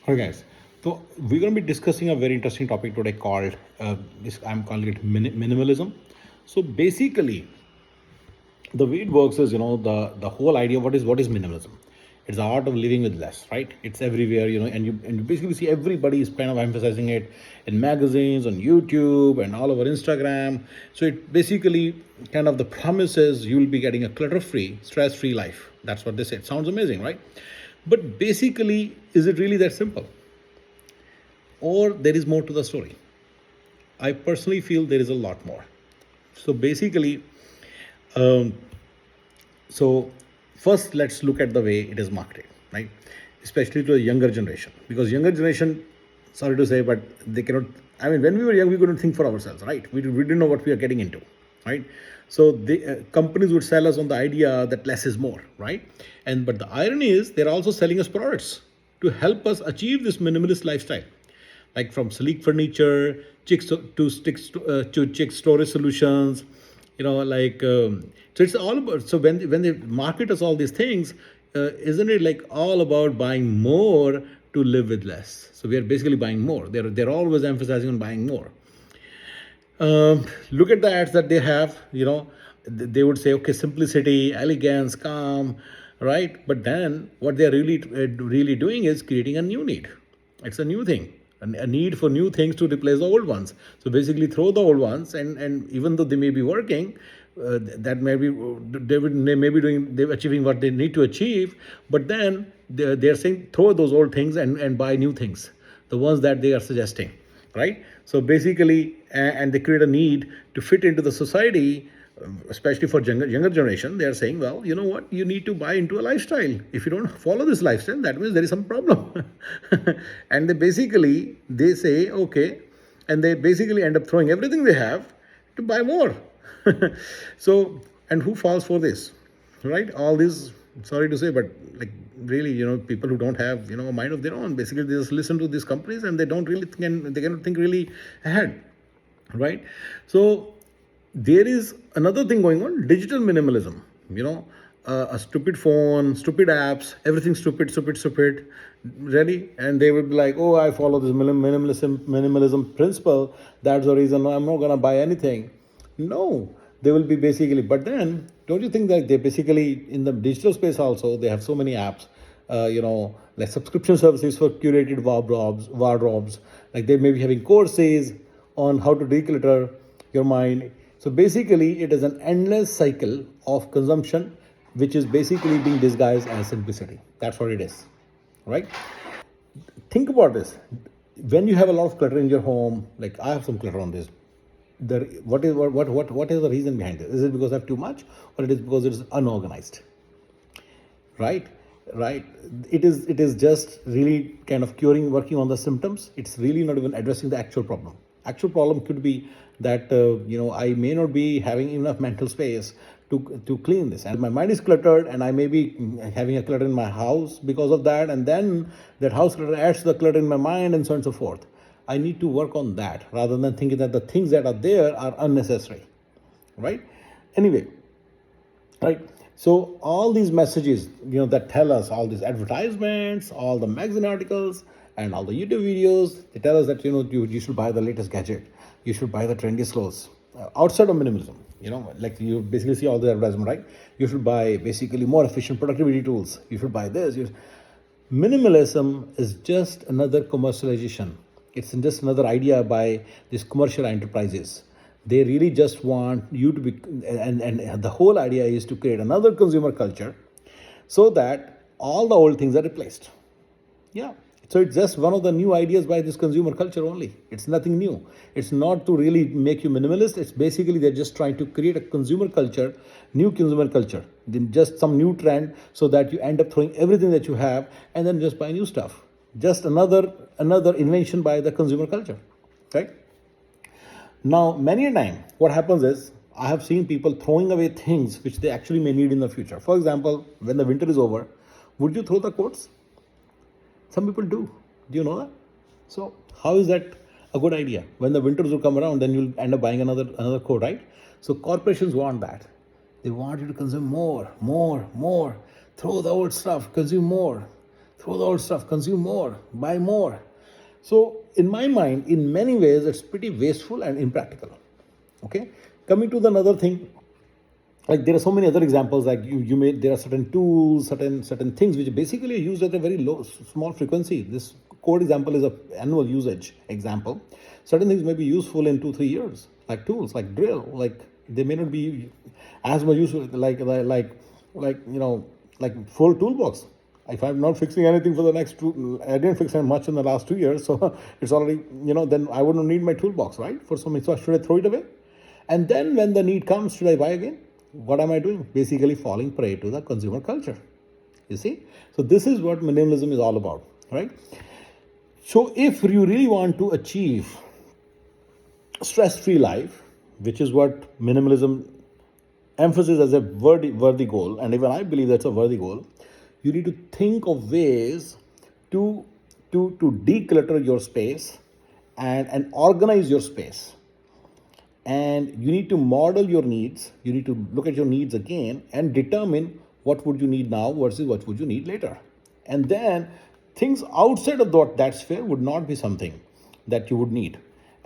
Okay, guys. So we're going to be discussing a very interesting topic today called I'm calling it minimalism. So basically, the way it works is the whole idea what is minimalism. It's the art of living with less, right? It's everywhere, and you basically see everybody is kind of emphasizing it in magazines, on YouTube, and all over Instagram. So it basically kind of the promise is you'll be getting a clutter-free, stress-free life. That's what they say. It sounds amazing, right? But basically, is it really that simple? Or there is more to the story? I personally feel there is a lot more. So basically, um, so first let's look at the way it is marketed, right? Especially to the younger generation, because younger generation, sorry to say, but they cannot. I mean, when we were young, we couldn't think for ourselves, right? We didn't know what we are getting into, right? So the companies would sell us on the idea that less is more, right? And but the irony is they're also selling us products to help us achieve this minimalist lifestyle, like from sleek furniture, to chick storage solutions, so it's all about. So when they market us all these things, isn't it like all about buying more to live with less? So we are basically buying more. They're always emphasizing on buying more. Look at the ads that they have. They would say, okay, simplicity, elegance, calm, right? But then what they're really doing is creating a new need. It's a new thing, a need for new things to replace the old ones. So basically, throw the old ones, and even though they may be working, that may be they may be doing they're achieving what they need to achieve, but then they're saying throw those old things and buy new things, the ones that they are suggesting, right? So basically, and they create a need to fit into the society, especially for younger generation. They are saying, well, you know what, you need to buy into a lifestyle. If you don't follow this lifestyle, that means there is some problem. And they say okay, and they basically end up throwing everything they have to buy more. So, and who falls for this, right? All these, sorry to say, but like really, people who don't have a mind of their own, basically they just listen to these companies and they don't really think, and they cannot think really ahead, right? So there is another thing going on, digital minimalism. A stupid phone, stupid apps, everything stupid, really. And they would be like, oh, I follow this minimalism principle, that's the reason I'm not going to buy anything. No, they will be basically. But then, don't you think that they basically in the digital space also they have so many apps, like subscription services for curated wardrobes. Like they may be having courses on how to declutter your mind. So basically, it is an endless cycle of consumption, which is basically being disguised as simplicity. That's what it is, right? Think about this. When you have a lot of clutter in your home, like I have some clutter on this, what is the reason behind it? Is it because I have too much, or it is because it is unorganized? Right, right. It is just really kind of working on the symptoms. It's really not even addressing the actual problem. Actual problem could be that I may not be having enough mental space to clean this, and my mind is cluttered, and I may be having a clutter in my house because of that, and then that house clutter adds to the clutter in my mind, and so on and so forth. I need to work on that rather than thinking that the things that are there are unnecessary, right? Anyway, right. So all these messages, that tell us, all these advertisements, all the magazine articles, and all the YouTube videos, they tell us that you should buy the latest gadget, you should buy the trendiest clothes. Outside of minimalism, like you basically see all the advertisement, right? You should buy basically more efficient productivity tools, you should buy this. Minimalism is just another commercialization. It's just another idea by these commercial enterprises. They really just want you to be, and the whole idea is to create another consumer culture so that all the old things are replaced. Yeah. So it's just one of the new ideas by this consumer culture only. It's nothing new. It's not to really make you minimalist. It's basically they're just trying to create a consumer culture, new consumer culture, then just some new trend so that you end up throwing everything that you have and then just buy new stuff. Just another invention by the consumer culture, right? Now, many a time, what happens is I have seen people throwing away things which they actually may need in the future. For example, when the winter is over, would you throw the coats? Some people do. Do you know that? So how is that a good idea? When the winters will come around, then you'll end up buying another coat, right? So corporations want that. They want you to consume more. Throw the old stuff, consume more. Throw the old stuff, consume more, buy more. So in my mind, in many ways, it's pretty wasteful and impractical. Okay, coming to the another thing, like there are so many other examples, like you may, there are certain tools, certain things which basically are used at a very low small frequency. This code example is a annual usage example. Certain things may be useful in 2-3 years, like tools like drill, like they may not be as much useful, like full toolbox. If I'm not fixing anything for the next I didn't fix much in the last 2 years, so it's already, then I wouldn't need my toolbox, right? For something, so should I throw it away? And then when the need comes, should I buy again? What am I doing? Basically falling prey to the consumer culture. You see? So this is what minimalism is all about, right? So if you really want to achieve stress-free life, which is what minimalism emphasis as a worthy goal, and even I believe that's a worthy goal, you need to think of ways to declutter your space and organize your space. And you need to model your needs. You need to look at your needs again and determine what would you need now versus what would you need later. And then things outside of that sphere would not be something that you would need.